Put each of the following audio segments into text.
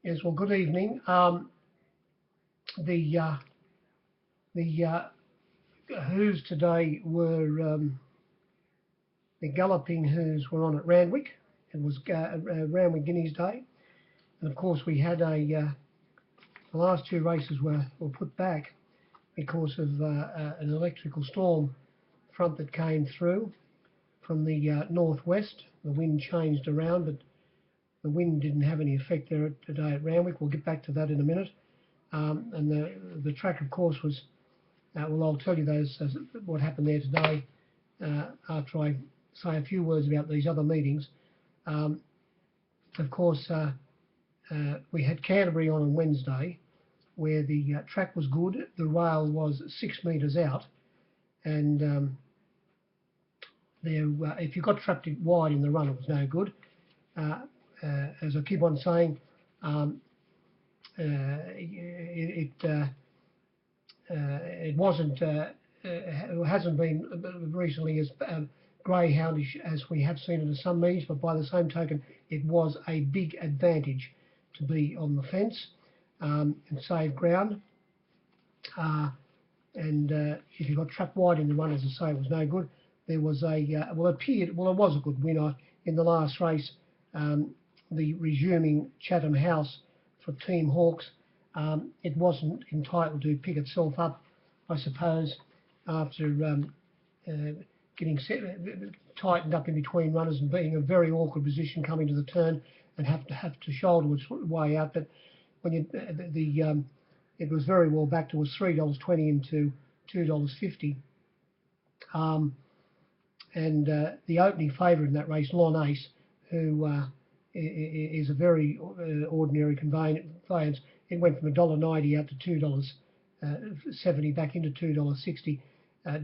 Yes, well, good evening. The Who's today were the galloping Who's were on at Randwick. It was Randwick Guineas Day, and of course we had the last two races were put back because of an electrical storm front that came through from the northwest. The wind changed around, but the wind didn't have any effect there today at Randwick. We'll get back to that in a minute. And the track, of course, was well. I'll tell you what happened there today after I say a few words about these other meetings. Of course, we had Canterbury on Wednesday, where the track was good. The rail was 6 metres out, and if you got trapped wide in the run, it was no good. As I keep on saying, it wasn't, it hasn't been recently as greyhoundish as we have seen it in some meetings, but by the same token, it was a big advantage to be on the fence and save ground. If you got trapped wide in the run, as I say, it was no good. There was it was a good winner in the last race. The resuming Chatham House for Team Hawks. It wasn't entitled to pick itself up, I suppose, after getting tightened up in between runners and being in a very awkward position coming to the turn and have to shoulder its way out. But when it was very well backed. It was $3.20 into $2.50. The opening favourite in that race, Lon Ace, who is a very ordinary conveyance. It went from $1.90 out to $2.70, back into $2.60.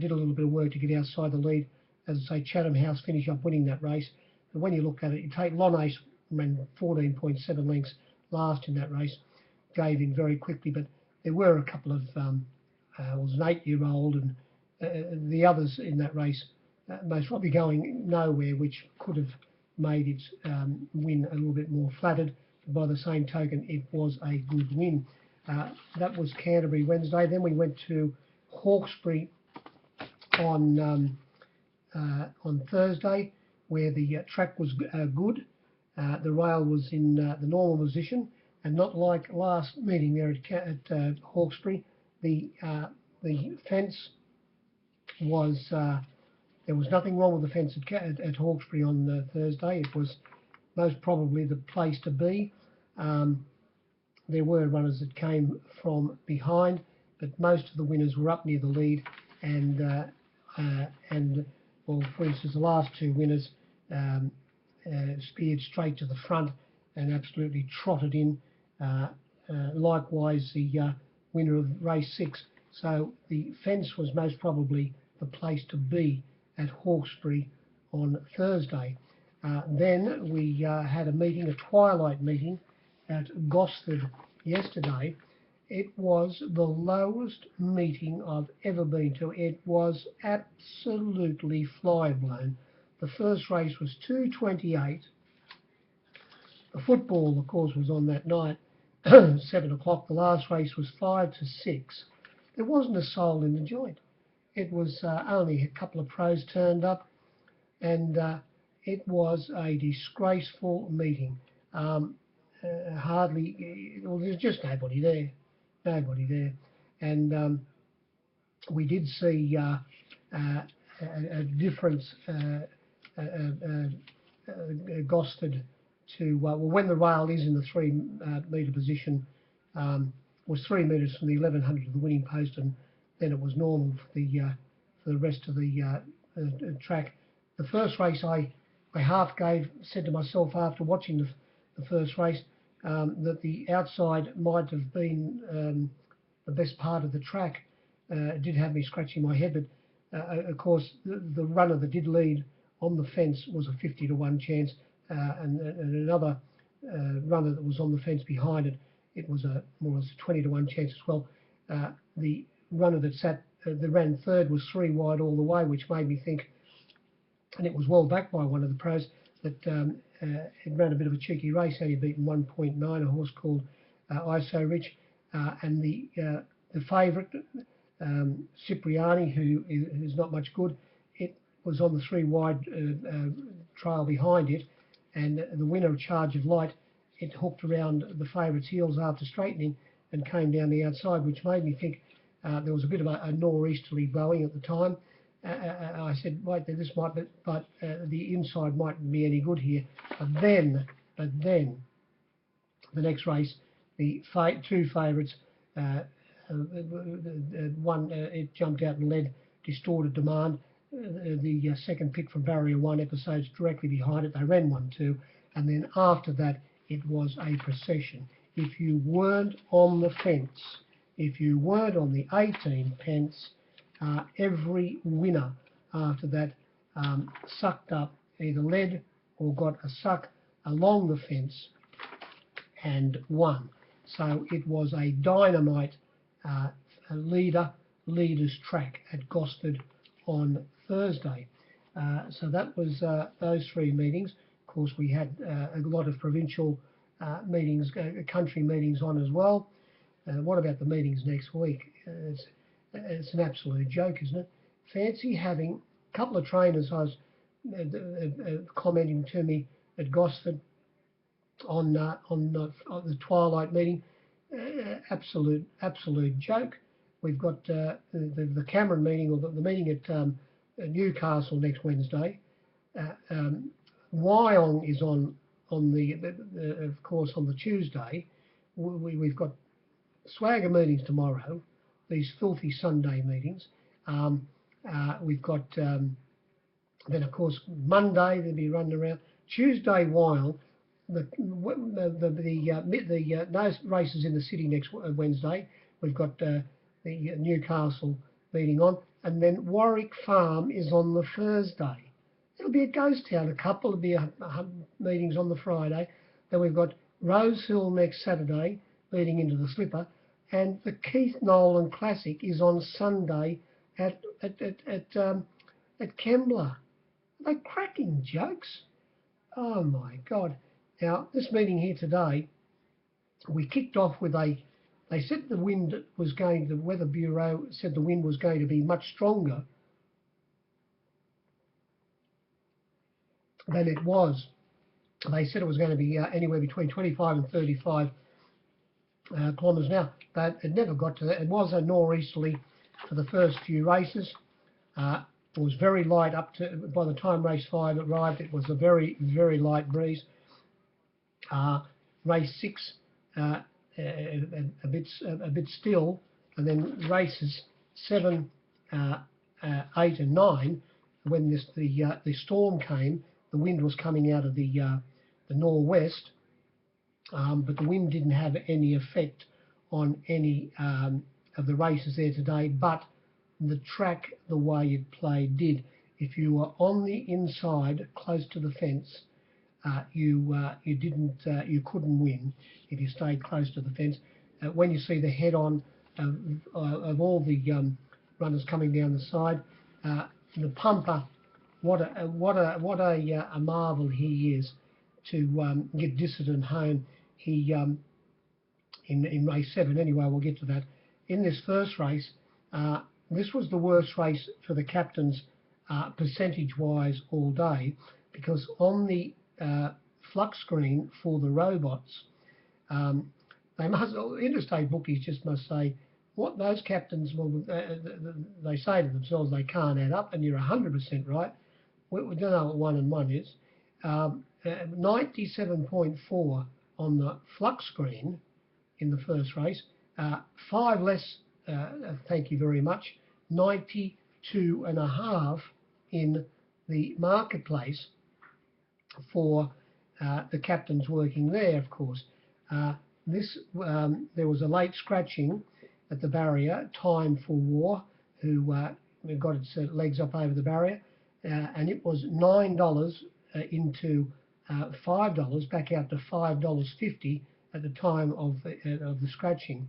Did a little bit of work to get outside the lead. As I say, Chatham House finished up winning that race. But when you look at it, you take Lon Ace, ran 14.7 lengths last in that race, gave in very quickly. But there were a couple of, was an 8-year-old and the others in that race, most probably going nowhere, which could have made its win a little bit more flattered. By the same token, it was a good win. That was Canterbury Wednesday. Then we went to Hawkesbury on Thursday, where the track was good. The rail was in the normal position, and not like last meeting there at Hawkesbury, the fence was. There was nothing wrong with the fence at Hawkesbury on Thursday. It was most probably the place to be. There were runners that came from behind, but most of the winners were up near the lead, and well, for instance, the last two winners speared straight to the front and absolutely trotted in. Likewise, the winner of race 6. So the fence was most probably the place to be at Hawkesbury on Thursday. Then we had a twilight meeting at Gosford yesterday. It was the lowest meeting I've ever been to. It was absolutely fly-blown. The first race was 2:28. The football, of course, was on that night, 7 o'clock. The last race was 5 to 6. There wasn't a soul in the joint. It was only a couple of pros turned up, and it was a disgraceful meeting. Hardly, well, there's just nobody there. And we did see a difference, Gosford to, well, when the rail is in the 3 metre position, was 3 metres from the 1100 of the winning post, and then it was normal for the rest of the track. The first race I said to myself after watching the first race that the outside might have been the best part of the track. It did have me scratching my head, but of course the runner that did lead on the fence was a 50 to 1 chance, and another runner that was on the fence behind it, it was more or less a 20 to 1 chance as well. The runner that ran third was 3 wide all the way, which made me think, and it was well backed by one of the pros, that it ran a bit of a cheeky race. Only beaten 1.9, a horse called ISO Rich, and the favourite Cipriani, who is not much good. It was on the 3 wide trail behind it, and the winner, Charge of Light, it hooked around the favourite's heels after straightening and came down the outside, which made me think there was a bit of a northeasterly blowing at the time. I said, wait, this might, but the inside mightn't be any good here. But then, the next race, the 2 favourites, one it jumped out and led Distorted Demand. The second pick from Barrier 1 episodes directly behind it. They ran 1-2, and then after that, it was a procession. If you weren't on the fence, if you weren't on the 18 pence, every winner after that sucked up, either led or got a suck along the fence and won. So it was a dynamite leaders track at Gosford on Thursday. So that was those 3 meetings. Of course, we had a lot of provincial meetings, country meetings on as well. What about the meetings next week? It's an absolute joke, isn't it? Fancy having a couple of trainers. I was commenting to me at Gosford on the twilight meeting. Absolute joke. We've got the Cameron meeting, or the meeting at Newcastle next Wednesday. Wyong is on the of course on the Tuesday. We've got swagger meetings tomorrow. These filthy Sunday meetings. We've got then of course Monday they'll be running around. Tuesday Wyong. The no races in the city next Wednesday. We've got the Newcastle meeting on, and then Warwick Farm is on the Thursday. It'll be a ghost town. A couple will be meetings on the Friday. Then we've got Rose Hill next Saturday, leading into the Slipper, and the Keith Nolan Classic is on Sunday at Kembla. They're cracking jokes. Oh my God. Now, this meeting here today, we kicked off with they said the wind was the Weather Bureau said the wind was going to be much stronger than it was. They said it was going to be anywhere between 25 and 35 kilometres an hour, but it never got to that. It was a northeasterly for the first few races. It was very light up to, by the time race 5 arrived, it was a very, very light breeze. Race 6 a bit still, and then races 7, 8 and 9, when the storm came, the wind was coming out of the northwest, but the wind didn't have any effect on any of the races there today, but the track, the way it played, did. If you were on the inside close to the fence, you couldn't win if you stayed close to the fence. When you see the head-on of all the runners coming down the side, the pumper, what a marvel he is to get Dissident home. He in race 7 anyway. We'll get to that. In this first race, this was the worst race for the captains percentage-wise all day, because on the flux screen for the robots, interstate bookies just must say what those captains they say to themselves they can't add up, and you're 100% right. We don't know what 1 and 1 is. 97.4 on the flux screen in the first race, 5 less. Thank you very much. 92.5 in the marketplace for the captains working there, of course. There was a late scratching at the barrier, Time for War, who got its legs up over the barrier, and it was $9 into $5, back out to $5.50 at the time of the scratching.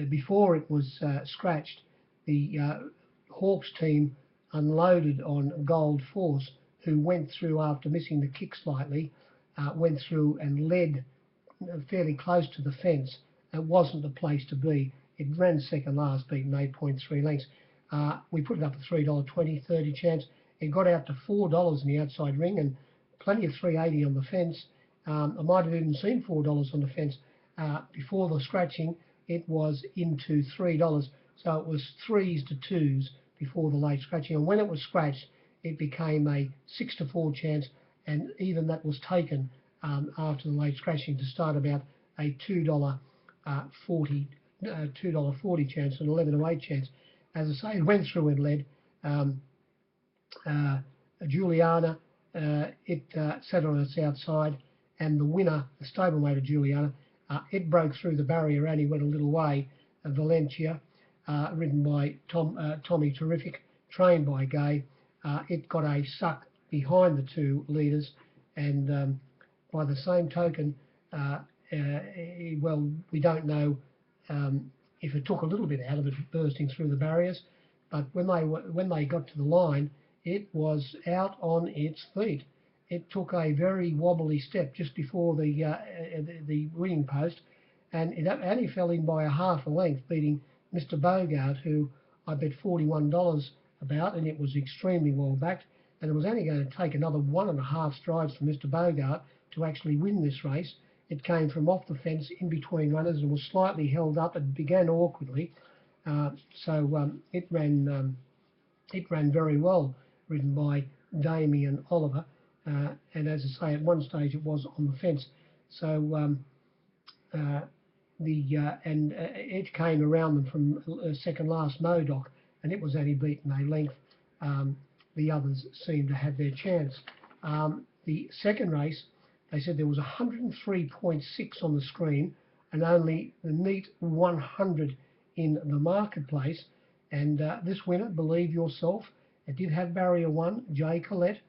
Before it was scratched, the Hawks team unloaded on Gold Force, who went through after missing the kick slightly, went through and led fairly close to the fence. It wasn't the place to be. It ran second last, beaten 8.3 lengths. We put it up at $3.20, 30 chance. It got out to $4 in the outside ring and plenty of 380 on the fence. I might have even seen $4 on the fence. Before the scratching, it was into $3. So it was 3s to 2s before the late scratching. And when it was scratched, it became a 6 to 4 chance. And even that was taken after the late scratching to start about a $2.40 chance and 11 to 8 chance. As I say, it went through and led. Juliana, it sat on its outside, and the winner, the stablemate of Juliana, it broke through the barrier, only went a little way. Valencia, ridden by Tommy Terrific, trained by Gay, it got a suck behind the two leaders, and by the same token, well, we don't know if it took a little bit out of it bursting through the barriers, but when they got to the line, it was out on its feet. It took a very wobbly step just before the winning post, and it only fell in by a half a length, beating Mr. Bogart, who I bet $41 about, and it was extremely well backed, and it was only going to take another 1.5 strides for Mr. Bogart to actually win this race. It came from off the fence in between runners and was slightly held up. It began awkwardly, so it ran very well, ridden by Damien Oliver, and as I say, at one stage it was on the fence. So it came around them from second last Modoc, and it was only beaten a length. The others seemed to have their chance. The second race, they said there was 103.6 on the screen and only the neat 100 in the marketplace. And this winner, Believe Yourself, it did have barrier 1, Jay Collette.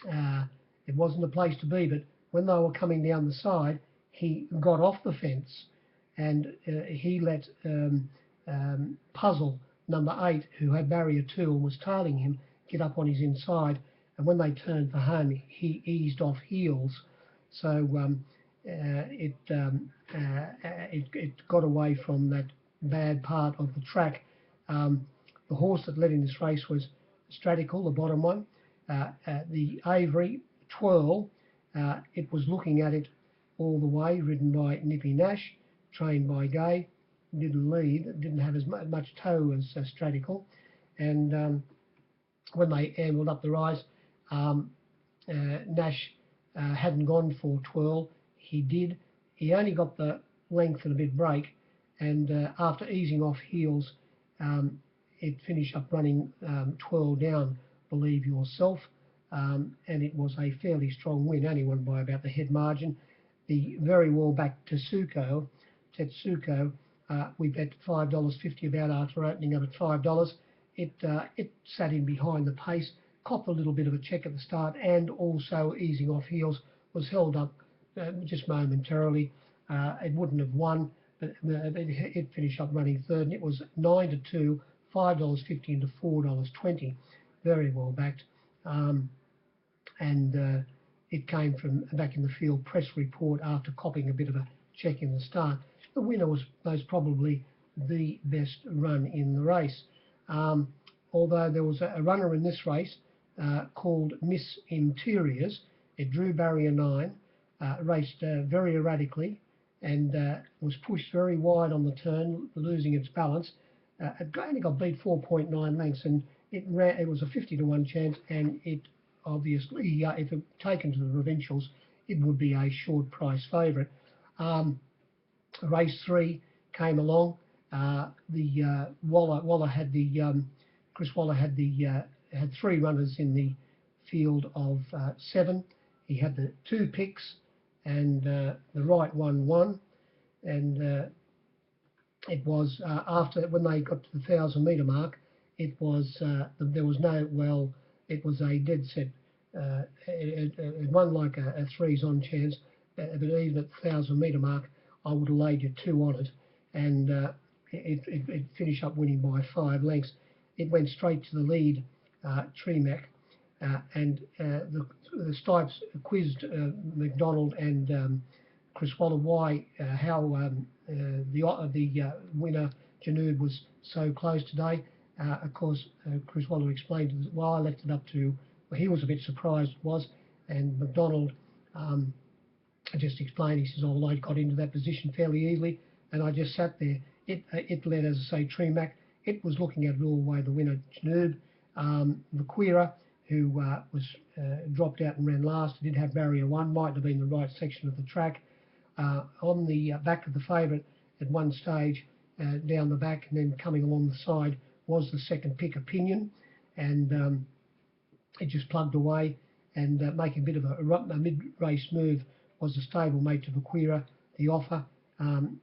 It wasn't a place to be, but when they were coming down the side, he got off the fence and he let Puzzle, number 8, who had barrier 2 and was tailing him, get up on his inside. And when they turned for home, he eased off heels. So it got away from that bad part of the track. The horse that led in this race was Stratical, the bottom one. The Avery Twirl, it was looking at it all the way, ridden by Nippy Nash, trained by Gay. Didn't lead, didn't have as much toe as Stratical. And when they ambled up the rise, Nash hadn't gone for Twirl. He did. He only got the length and a bit break, and after easing off heels, it finished up running Twirl down, Believe Yourself, and it was a fairly strong win, only won by about the head margin. The very well backed Tetsuko, we bet $5.50 about after opening up at $5. It sat in behind the pace, copped a little bit of a check at the start, and also easing off heels, was held up just momentarily. It wouldn't have won, but it finished up running third, and it was 9 to 2, $5.50 into $4.20, very well backed. And it came from back in the field press report after copping a bit of a check in the start. The winner was most probably the best run in the race. Although there was a runner in this race called Miss Interiors. It drew barrier 9, raced very erratically, and was pushed very wide on the turn, losing its balance. It only got beat 4.9 lengths, and it was a 50 to 1 chance, and it obviously, if it taken to the provincials, it would be a short price favourite. Race 3 came along. Waller had the Chris Waller had 3 runners in the field of 7. He had the 2 picks, and the right one won. And it was after, when they got to the 1,000-metre mark, it was there was no, well, it was a dead set. It won like a 3s on chance, but even at the 1,000-metre mark, I would have laid you 2 on it, and it finished up winning by 5 lengths. it went straight to the lead, Tremac, and the Stipes quizzed McDonald and Chris Waller why how the winner Janoub was so close today. Of course, Chris Waller explained that, well, I left it up to, well, he was a bit surprised it was, and McDonald just explained, he says, oh, well, I got into that position fairly easily and I just sat there. It led, as I say, Tremac. It was looking at it all the way, the winner Janoub. Vaquera, who was dropped out and ran last, did have barrier one, might have been the right section of the track. On the back of the favourite at one stage, down the back and then coming along the side, was the second pick, Opinion, and it just plugged away and making a bit of a mid-race move was the stablemate to Vaquera, the Offer, and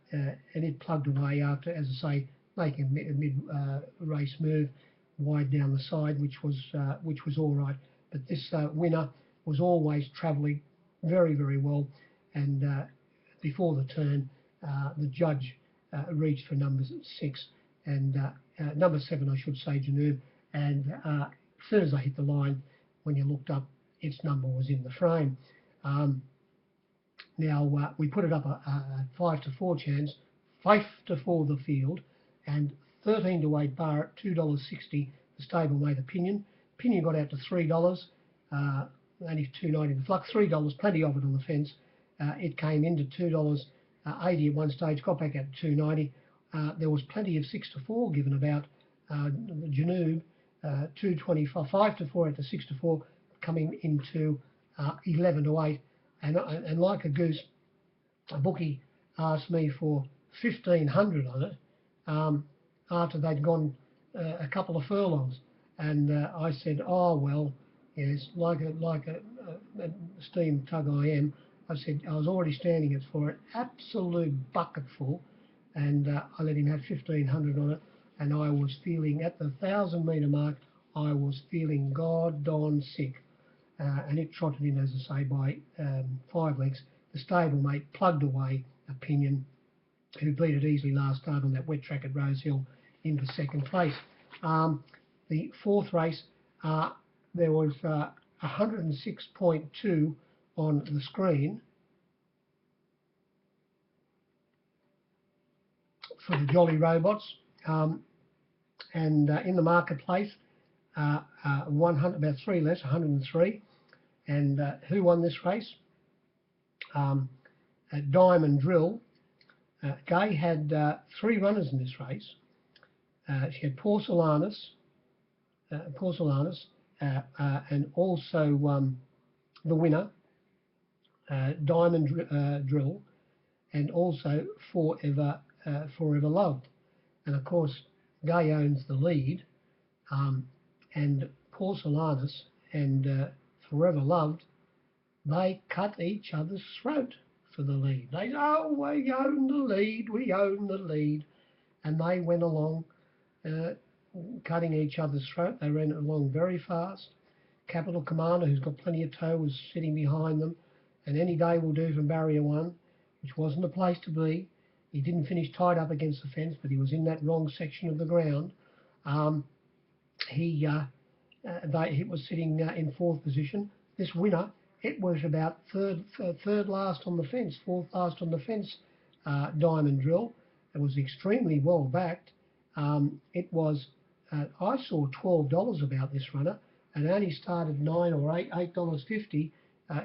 it plugged away after, as I say, making a mid-race move wide down the side, which was all right. But this winner was always travelling very, very well, and before the turn, the judge reached for number 6 and number 7, I should say, Janoub, and as soon as I hit the line, when you looked up, its number was in the frame. Now we put it up a 5-4 chance, 5-4 the field, and 13-8 bar at $2.60. The stablemate Opinion. Opinion got out to $3. Only $2.90 the flux. $3, plenty of it on the fence. It came into $2.80 at one stage. Got back at $2.90. There was plenty of 6-4 given about. Janoub, 2.25, 5-4 at the 6-4, coming into 11-8. And like a goose, a bookie asked me for 1,500 on it after they'd gone a couple of furlongs, and I said, oh well, yes, like a steam tug I am. I said I was already standing it for an absolute bucketful, and I let him have 1,500 on it, and I was feeling at the 1,000-metre mark, I was feeling god darn sick. And it trotted in, as I say, by 5 lengths. The stablemate plugged away Opinion, who beat it easily last start on that wet track at Rose Hill, into second place. The fourth race, there was 106.2 on the screen for the Jolly Robots, and in the marketplace, 100, about 3 less, 103. And who won this race? Diamond Drill. Gay had 3 runners in this race. She had Porcelanus, and also the winner, Diamond Drill, and also Forever Loved. And of course, Gay owns the lead, and Porcelanus and Forever Loved, they cut each other's throat for the lead. They said, oh, we own the lead, we own the lead. And they went along cutting each other's throat. They ran along very fast. Capital Commander, who's got plenty of toe, was sitting behind them. And Any Day Will Do from barrier 1, which wasn't the place to be. He didn't finish tied up against the fence, but he was in that wrong section of the ground. He was sitting in 4th position. This winner, it was about third last on the fence, 4th last on the fence, Diamond Drill. It was extremely well backed. It was, I saw $12 about this runner, and only started $9 or $8.50,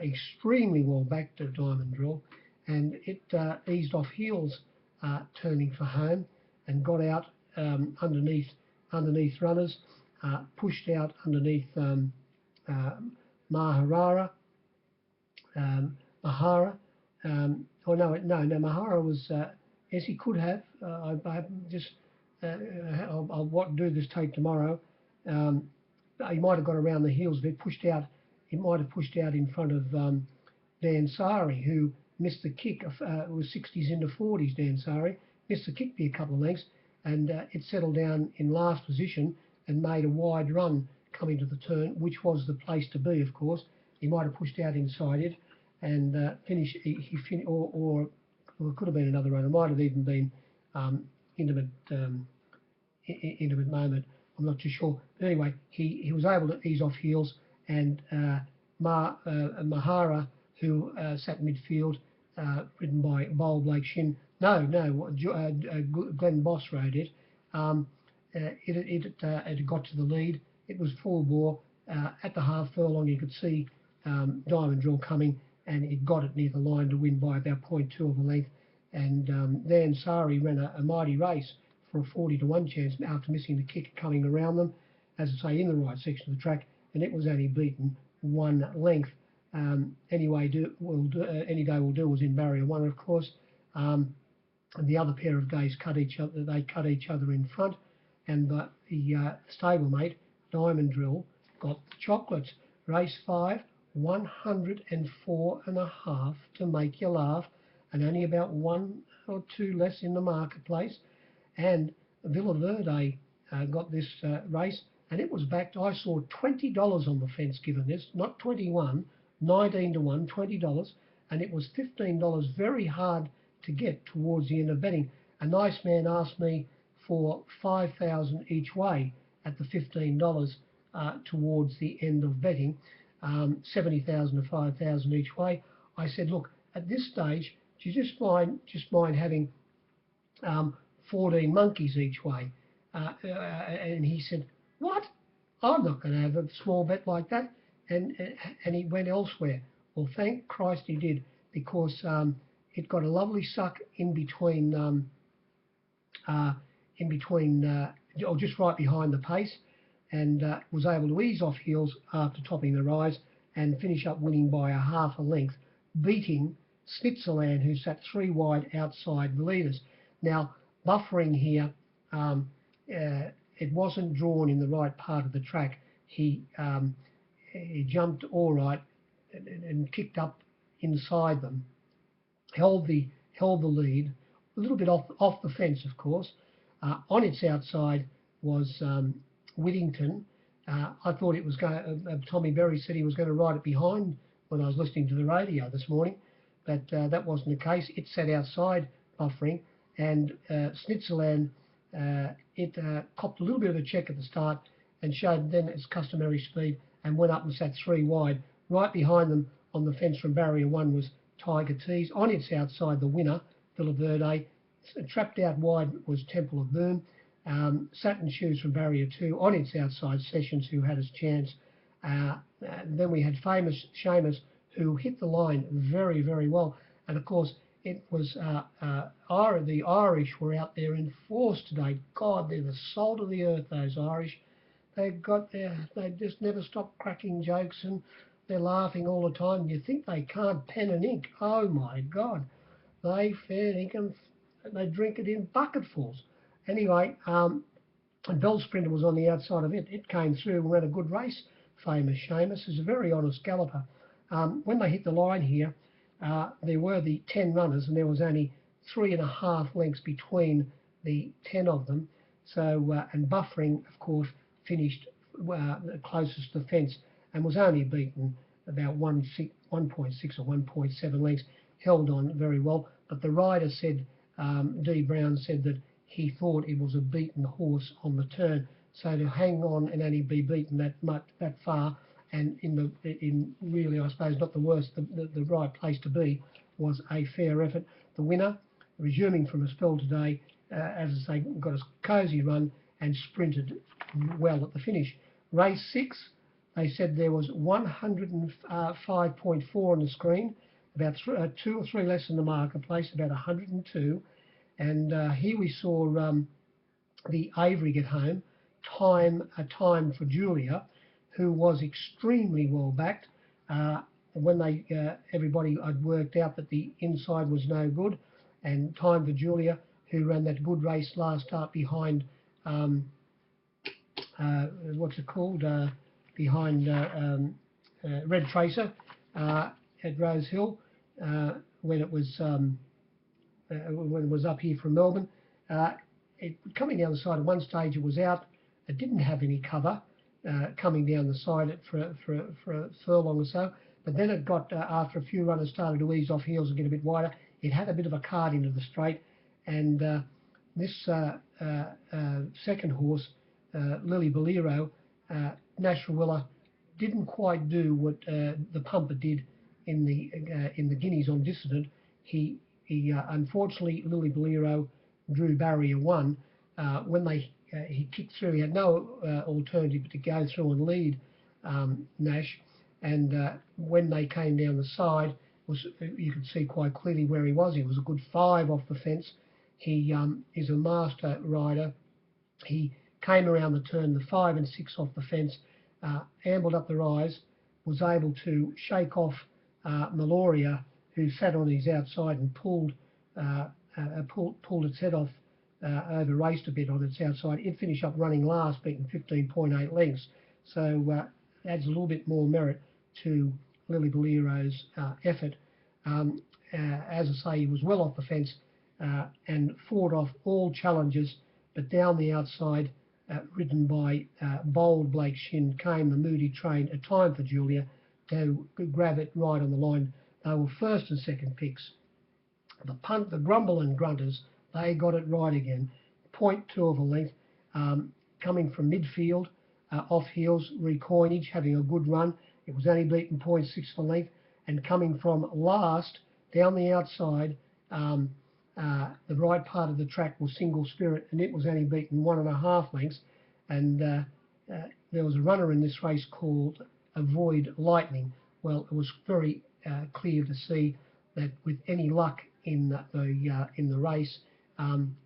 extremely well backed to Diamond Drill, and it eased off heels, turning for home, and got out underneath runners, pushed out underneath Mahara. Mahara. Mahara was, yes, he could have. I just, I'll do this tape tomorrow. He might have got around the heels, but pushed out. He might have pushed out in front of Dan Sari, who missed the kick. It was 60s into 40s. Dan Sari missed the kick by a couple of lengths, and it settled down in last position and made a wide run coming to the turn, which was the place to be, of course. He might have pushed out inside it and finished. Or it could have been another run. It might have even been intimate moment I'm not too sure. But anyway, he was able to ease off heels, and Mahara, who sat midfield, ridden by Bowl Blake Shin. Glenn Boss rode it. It got to the lead. It was full bore. At the half furlong, you could see Diamond Drill coming, and it got it near the line to win by about 0.2 of a length. And Dan Sari ran a mighty race for a 40-1 chance after missing the kick coming around them, as I say, in the right section of the track, and it was only beaten 1 length. Any Day Will Do was in barrier 1, of course. And the other pair of days cut each other. They cut each other in front, and the stablemate Diamond Drill got the chocolates. Race 5, 104.5 to make you laugh, and only about 1 or 2 less in the marketplace. And Villa Verde got this race, and it was backed. I saw $20 on the fence given this, not 21, 19-1, $20, and it was $15 very hard to get towards the end of betting. A nice man asked me for $5,000 each way at the $15 towards the end of betting, 70,000 to 5,000 each way. I said, look, at this stage, do you just mind having 14 monkeys each way? And he said, what? I'm not going to have a small bet like that. And he went elsewhere. Well, thank Christ he did, because it got a lovely suck in between, or just right behind the pace, and was able to ease off heels after topping the rise and finish up winning by a half a length, beating Switzerland, who sat 3 wide outside the leaders. Now, buffering here, it wasn't drawn in the right part of the track. He jumped all right and kicked up inside them, held the lead, a little bit off the fence, of course. On its outside was Whittington. I thought it was going. Tommy Berry said he was going to ride it behind when I was listening to the radio this morning, but that wasn't the case. It sat outside buffering, and Switzerland, it copped a little bit of a check at the start and showed then its customary speed and went up and sat 3 wide. Right behind them on the fence from barrier 1 was Tiger Tease. On its outside, the winner, Villa Verde. Trapped out wide was Temple of Boom. Satin Shoes from barrier 2. On its outside, Sessions, who had his chance. Then we had Famous Seamus, who hit the line very, very well. And of course, it was the Irish were out there in force today. God, they're the salt of the earth, those Irish. They just never stop cracking jokes, and they're laughing all the time. You think they can't pen and ink. Oh my God, they fair ink and they drink it in bucketfuls. Anyway, and Bell Sprinter was on the outside of it. It came through and ran a good race. Famous Seamus is a very honest galloper. When they hit the line here, there were the 10 runners, and there was only 3.5 lengths between the 10 of them. So, and buffering, of course, finished closest to the fence and was only beaten about 1.6 or 1.7 lengths, held on very well. But the rider said, D. Brown said that he thought it was a beaten horse on the turn. So to hang on and only be beaten that far, and in really, I suppose, not the worst, the right place to be, was a fair effort. The winner, resuming from a spell today, as I say, got a cosy run and sprinted well at the finish. Race 6, they said there was 105.4 on the screen, about 2 or 3 less in the marketplace, about 102. And here we saw the Avery get home, a time for Julia, who was extremely well backed. When everybody had worked out that the inside was no good, and time for Julia, who ran that good race last start behind, what's it called, behind Red Tracer at Rose Hill, when it was up here from Melbourne. Coming down the side, at one stage it was out. It didn't have any cover coming down the side for a furlong or so. But then it got, after a few runners started to ease off heels and get a bit wider, it had a bit of a card into the straight. And this second horse Lily Bolero, Nash Rawiller didn't quite do what the pumper did in the Guineas on Dissident. He unfortunately, Lily Bolero drew barrier 1. When he kicked through, he had no alternative but to go through and lead Nash. And when they came down the side, you could see quite clearly where he was. He was a good 5 off the fence. He is a master rider. He came around the turn, the 5 and 6 off the fence, ambled up the rise, was able to shake off Meloria, who sat on his outside and pulled its head off, over raced a bit on its outside. It finished up running last, beating 15.8 lengths. So adds a little bit more merit to Lily Bolero's effort. As I say, he was well off the fence and fought off all challenges, but down the outside, ridden by bold Blake Shin, came the Moody Train, A Time for Julia, to grab it right on the line. They were first and second picks. The punt, the Grumble and Grunters, they got it right again. 0.2 of a length, coming from midfield, off heels, recoinage, having a good run. It was only beaten 0.6 of a length, and coming from last down the outside, the right part of the track was Single Spirit, and it was only beaten 1.5 lengths. And there was a runner in this race called Avoid Lightning. Well, it was very clear to see that with any luck in the race,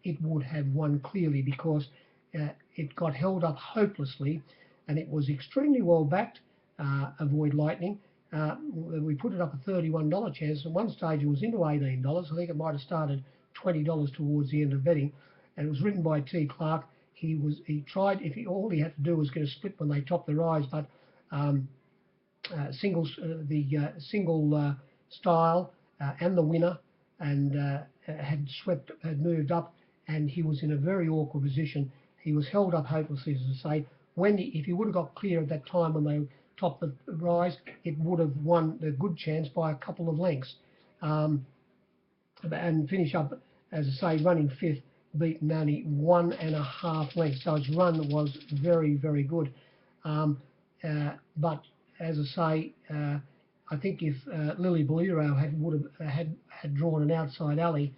it would have won clearly, because it got held up hopelessly, and it was extremely well backed. Avoid Lightning. We put it up a $31 chance. At one stage it was into $18. I think it might have started $20 towards the end of betting, and it was ridden by T. Clark. He tried, all he had to do was get a split when they topped the rise, but single style and the winner, and had moved up, and he was in a very awkward position. He was held up hopelessly, as I say. If he would have got clear at that time when they topped the rise, it would have won a good chance by a couple of lengths, and finish up, as I say, running 5th, beaten only 1.5 lengths. So its run was very, very good. But as I say, I think if Lily Bolero had drawn an outside alley,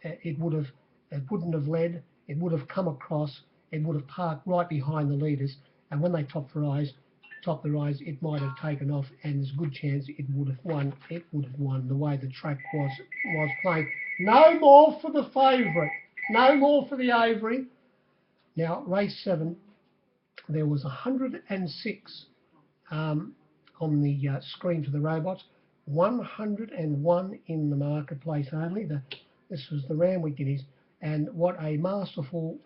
it wouldn't have led. It would have come across. It would have parked right behind the leaders, and when they topped the rise, it might have taken off, and there's a good chance it would have won. It would have won the way the track was playing. No more for the favourite. No more for the Avery. Now, race 7, there was 106 on the screen for the robots, 101 in the marketplace only. This was the Randwick Guineas, and what a masterful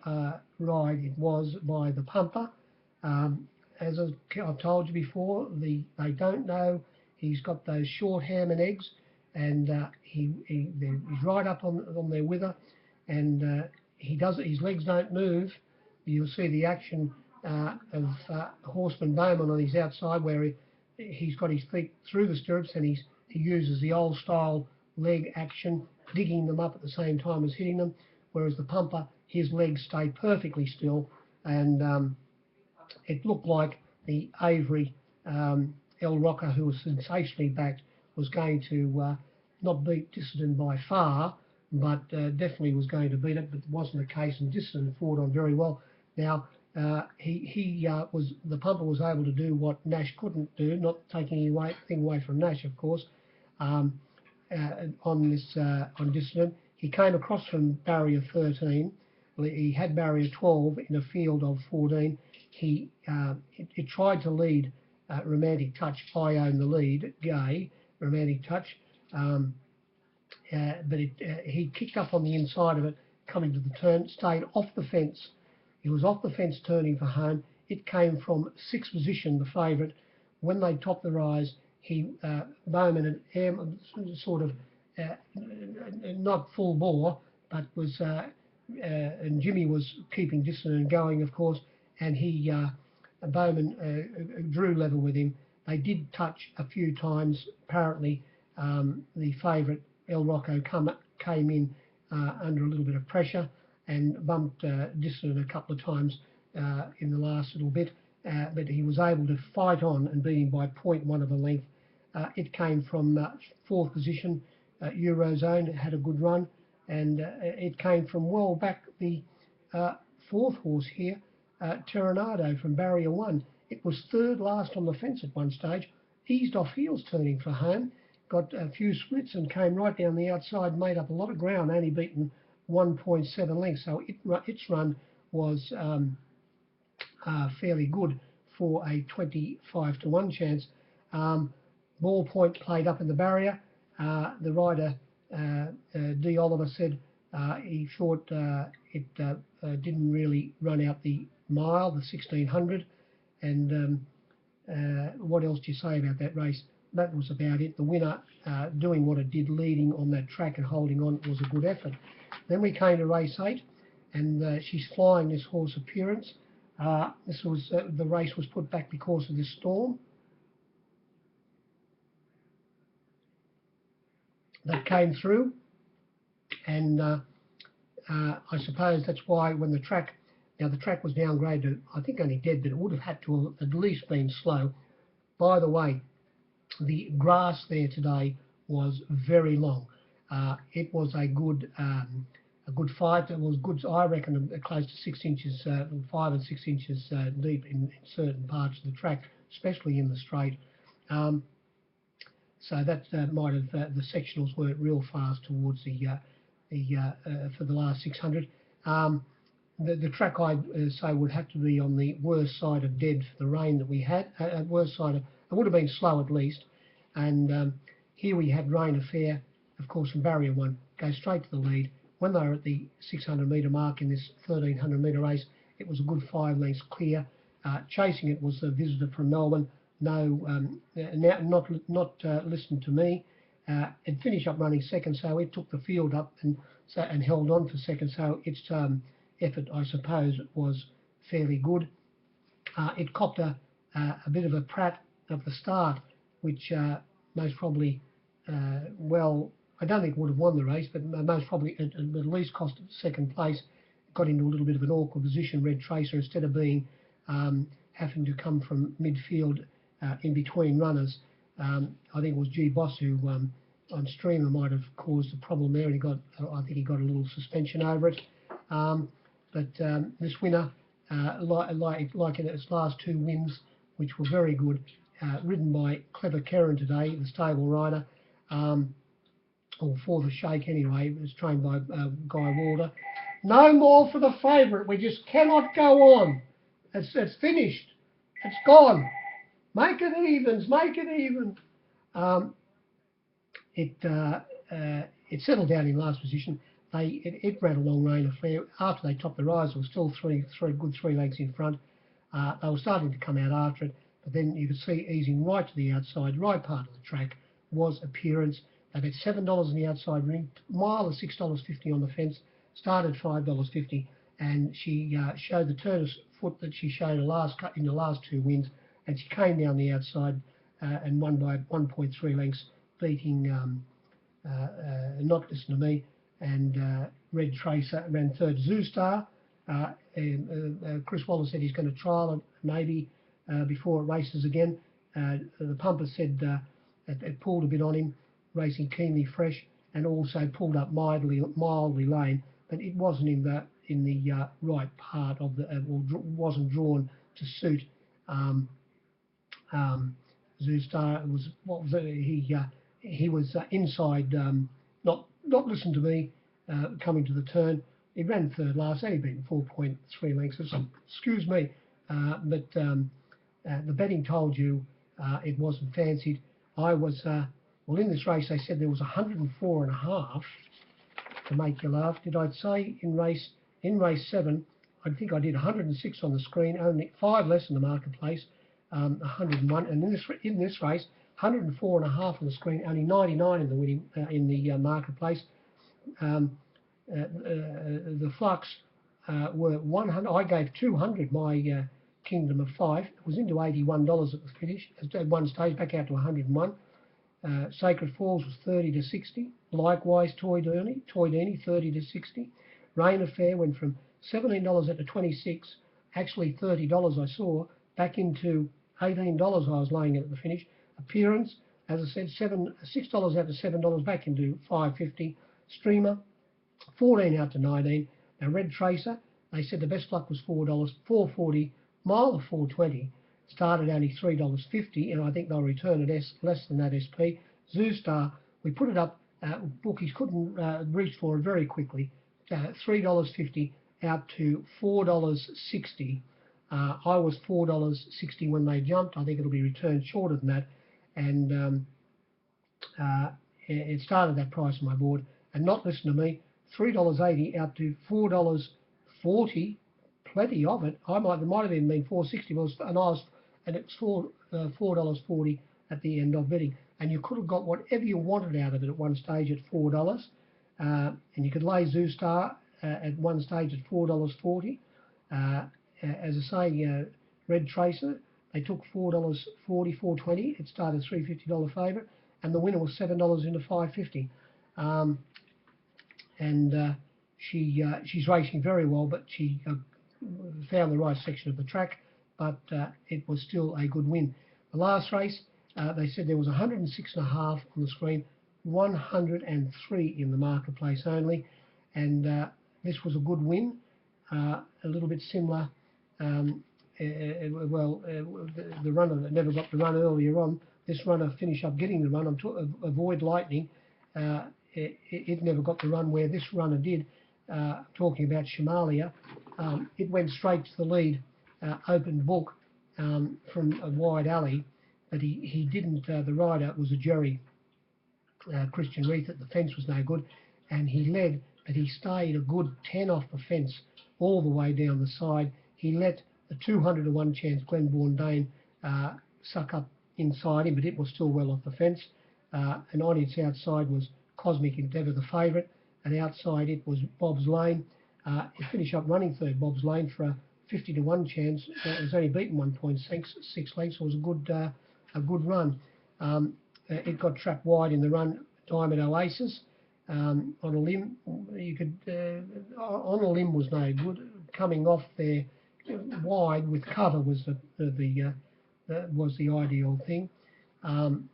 ride it was by the pumper. As I've told you before, they don't know he's got those short ham and eggs, and he's right up on their wither, and his legs don't move. You'll see the action of Horseman Bowman on his outside, where he's got his feet through the stirrups, and he uses the old style leg action, digging them up at the same time as hitting them, whereas the pumper, his legs stay perfectly still, and it looked like the Avery El Rocker, who was sensationally backed, was going to not beat Dissident by far, but definitely was going to beat it, but it wasn't the case, and Dissident fought on very well. Now, the pumper was able to do what Nash couldn't do, not taking anything away from Nash, of course, on Dissident. He came across from barrier 13. He had barrier 12 in a field of 14. It tried to lead Romantic Touch. I own the lead, Gay, Romantic Touch. But he kicked up on the inside of it, coming to the turn, stayed off the fence. He was off the fence turning for home. It came from 6th position, the favourite. When they topped the rise, Bowman and sort of not full bore, but was and Jimmy was keeping distance and going, of course, and Bowman drew level with him. They did touch a few times. Apparently, the favourite El Rocco came in under a little bit of pressure and bumped Dissident a couple of times. in the last little bit, but he was able to fight on and beat him by 0.1 of a length. It came from 4th position, Eurozone, had a good run, and it came from well back the 4th horse here, Terranado from Barrier 1. It was 3rd last on the fence at one stage, eased off heels turning for home, got a few splits and came right down the outside, made up a lot of ground, only beaten 1.7 lengths. So its run was fairly good for a 25 to 1 chance. Ball point played up in the barrier. The rider, D. Oliver, said he thought it didn't really run out the mile, the 1600. And what else do you say about that race? That was about it. The winner doing what it did, leading on that track and holding on, was a good effort. Then we came to race 8, and she's flying, this horse, Appearance. This was the race was put back because of this storm that came through, and I suppose that's why when the track was downgraded, I think only dead, but it would have had to have at least been slow. By the way, the grass there today was very long. It was a good fight. It was good, I reckon, close to 6 inches, 5 and 6 inches deep in certain parts of the track, especially in the straight. So that might have, the sectionals weren't real fast towards for the last 600. The track, I'd say, would have to be on the worst side of dead for the rain that we had. Worst side, it would have been slow at least. And here we had Rain Affair, of course, from Barrier 1, go straight to the lead. When they were at the 600 metre mark in this 1300 metre race, it was a good 5 lengths clear. Chasing it was a visitor from Melbourne. No, not listened to me. It finished up running second, so it took the field up and held on for second. So its effort, I suppose, was fairly good. It copped a bit of a prat at the start, which most probably, well, I don't think would have won the race, but most probably at least cost it second place. Got into a little bit of an awkward position, Red Tracer, instead of being having to come from midfield in between runners. I think it was G Boss who on streamer might have caused a problem there, and I think he got a little suspension over it. But this winner, like in its last 2 wins, which were very good, ridden by Clever Karen today, the stable rider, or for the Shake anyway. It was trained by Guy Walder. No more for the favourite. We just cannot go on. It's finished. It's gone. Make it evens. Make it even. It settled down in last position. It ran a long Rain Affair. After they topped the rise, it was still good 3 legs in front. They were starting to come out after it, but then you could see easing right to the outside, right part of the track was Appearance. They bet $7 on the outside ring, mile at $6.50 on the fence, started $5.50, and she showed the turn of foot that she showed in the last 2 wins, and she came down the outside and won by 1.3 lengths, beating Not Listen to Me, and Red Tracer ran 3rd. Zoo Star, Chris Waller said he's going to trial it maybe before it races again. The pumper said it pulled a bit on him, racing Keenly Fresh, and also pulled up mildly lame, but it wasn't in the right part of the, or wasn't drawn to suit Zoo Star. It was he was inside, not Listen to Me, coming to the turn. He ran 3rd last, only beaten 4.3 lengths. Excuse me, but the betting told you it wasn't fancied. I was, well, in this race they said there was 104.5 to make you laugh. Did I say in race 7? I think I did 106 on the screen, only 5 less in the marketplace, 101. And in this race, 104.5 on the screen, only 99 in the winning in the marketplace. The flux were 100. I gave 200 my Kingdom of Five. It was into $81 at the finish. At one stage, back out to 101. Sacred Falls was 30 to 60. Likewise, Toy Deany 30 to 60. Rain Affair went from $17 up to 26, actually $30 I saw, back into $18 I was laying it at the finish. Appearance, as I said, $6 out to $7, back into $5.50. Streamer, 14 out to 19. Now Red Tracer, they said the best luck was $4, $4.40. Mile of $4.20, started only $3.50, and I think they'll return it less than that SP. Zoo Star, we put it up, bookies couldn't reach for it very quickly. $3.50 out to $4.60. I was $4.60 when they jumped. I think it'll be returned shorter than that, and it started that price on my board. And not listen to me, $3.80 out to $4.40. Plenty of it. There might have even been $4.60, and it's $4.40 at the end of bidding. And you could have got whatever you wanted out of it at one stage at $4, and you could lay Zoo Star at one stage at $4.40. As I say, Red Tracer, they took $4.40, $4.20. It started $3.50 favourite, and the winner was $7 into $5.50. She's racing very well, but she found the right section of the track, but it was still a good win. The last race, they said there was 106.5 on the screen, 103 in the marketplace only, and this was a good win, a little bit similar. The runner that never got the run earlier on, this runner finished up getting the run. Avoid Lightning. It never got the run where this runner did. Talking about Shamalia, it went straight to the lead, open book from a wide alley, but he didn't. The rider was a Jerry, Christian Reith. The fence was no good, and he led, but he stayed a good 10 off the fence all the way down the side. He let the 200 to 1 chance Glenbourne Dane suck up inside him, but it was still well off the fence. And on its outside was Cosmic Endeavour, the favourite, and outside it was Bob's Lane. It finished up running third, Bob's Lane, for a 50 to 1 chance. It was only beaten 1.6 lengths, so it was a good run. It got trapped wide in the run. Diamond Oasis on a limb. On a limb was no good. Coming off there wide with cover was the ideal thing. And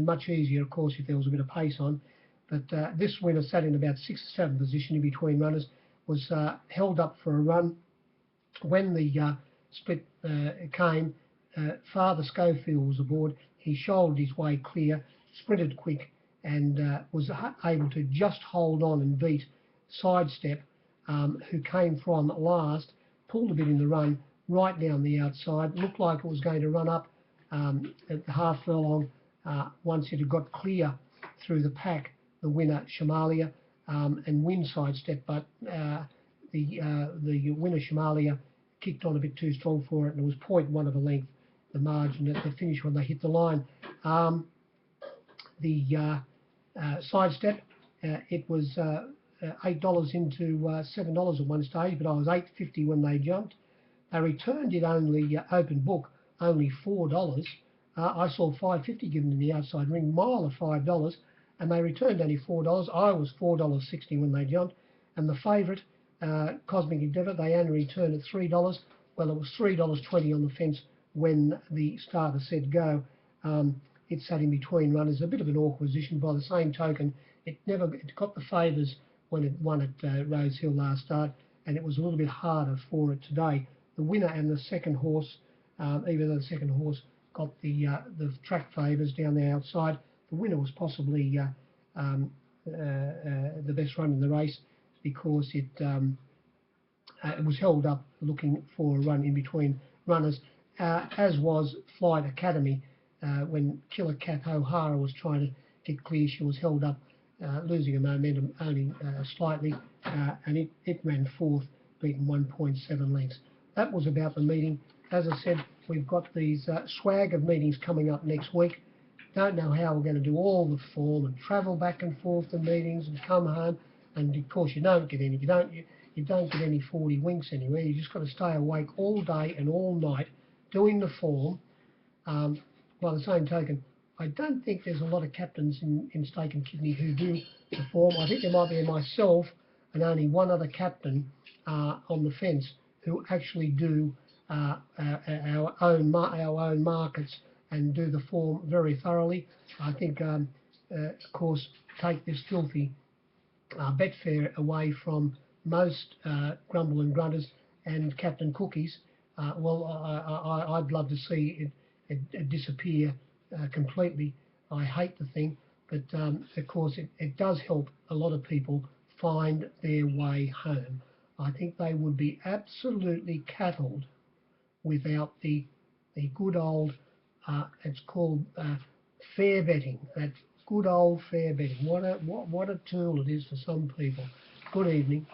much easier, of course, if there was a bit of pace on. But this winner sat in about 6th or 7th position in between runners, was held up for a run. When the split came, Father Schofield was aboard. He shouldered his way clear, sprinted quick, and was able to just hold on and beat Sidestep, who came from last, pulled a bit in the run, right down the outside. Looked like it was going to run up at the half furlong once it had got clear through the pack, the winner Shamalia, and win Sidestep, but the winner Shamalia kicked on a bit too strong for it, and it was 0.1 of a length, the margin at the finish when they hit the line. The Sidestep, it was $8 into $7 at one stage, but I was $8.50 when they jumped. They returned it only open book, only $4. I saw $5.50 given in the outside ring, mile of $5, and they returned only $4. I was $4.60 when they jumped, and the favourite, Cosmic Endeavour, they only returned at $3. Well, it was $3.20 on the fence when the starter said go. It sat in between runners, a bit of an awkward position. By the same token, it got the favours when it won at Rose Hill last start, and it was a little bit harder for it today. The winner and the second horse, even though the second horse got the track favours down the outside, the winner was possibly the best run in the race, because it was held up looking for a run in between runners, as was Flight Academy. When Killer Cat O'Hara was trying to get clear, she was held up, losing her momentum only slightly, and it ran fourth, beaten 1.7 lengths. That was about the meeting. As I said, we've got these swag of meetings coming up next week. Don't know how we're going to do all the form and travel back and forth to meetings and come home. And of course, you don't get any. You don't get any 40 winks anywhere. You just got to stay awake all day and all night doing the form. By the same token, I don't think there's a lot of captains in Stake and Kidney who do the form. I think there might be myself and only one other captain on the fence who actually do our own markets and do the form very thoroughly. I think, of course, take this filthy Betfair away from most grumble and grunters and Captain Cookies. Well, I'd love to see it disappear completely. I hate the thing, but of course it does help a lot of people find their way home. I think they would be absolutely cattled without the good old, it's called fair betting. That good old fair betting. What a tool it is for some people. Good evening.